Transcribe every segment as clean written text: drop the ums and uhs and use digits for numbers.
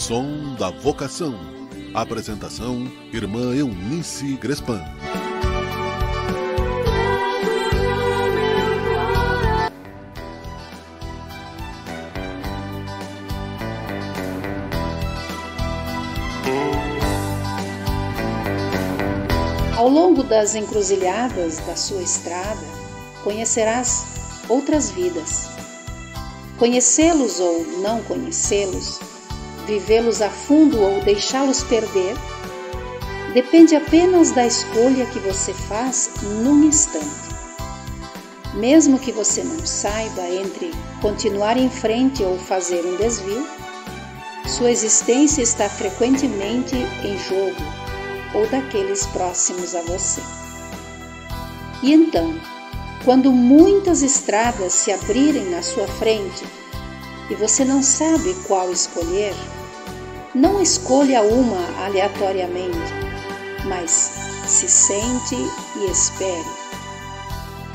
Som da Vocação. Apresentação: Irmã Eunice Grespan. Ao longo das encruzilhadas da sua estrada, conhecerás outras vidas. Conhecê-los ou não conhecê-los, vivê-los a fundo ou deixá-los perder, depende apenas da escolha que você faz num instante. Mesmo que você não saiba entre continuar em frente ou fazer um desvio, sua existência está frequentemente em jogo ou daqueles próximos a você. E então, quando muitas estradas se abrirem na sua frente e você não sabe qual escolher, não escolha uma aleatoriamente, mas se sente e espere.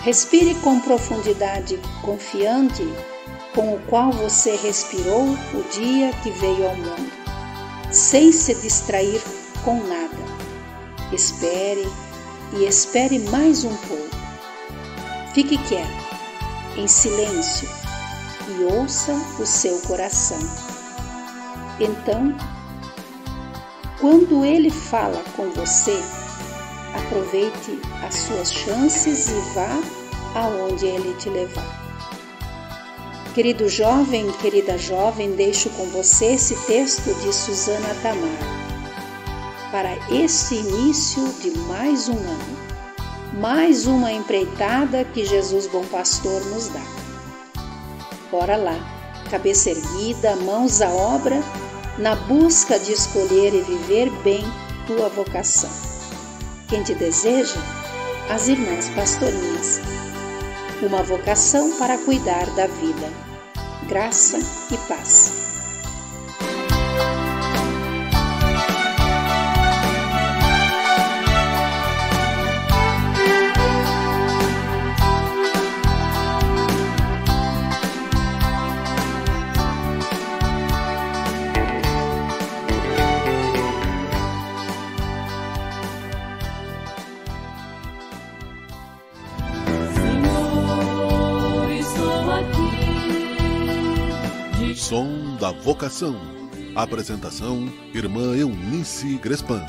Respire com profundidade confiante com o qual você respirou o dia que veio ao mundo, sem se distrair com nada. Espere e espere mais um pouco. Fique quieto, em silêncio, e ouça o seu coração. Então, quando ele fala com você, aproveite as suas chances e vá aonde ele te levar. Querido jovem, querida jovem, deixo com você esse texto de Susana Tamar. Para este início de mais um ano, mais uma empreitada que Jesus Bom Pastor nos dá. Bora lá, cabeça erguida, mãos à obra, na busca de escolher e viver bem tua vocação. Quem te deseja? As Irmãs Pastorinhas. Uma vocação para cuidar da vida. Graça e paz. Som da Vocação. Apresentação: Irmã Eunice Grespan.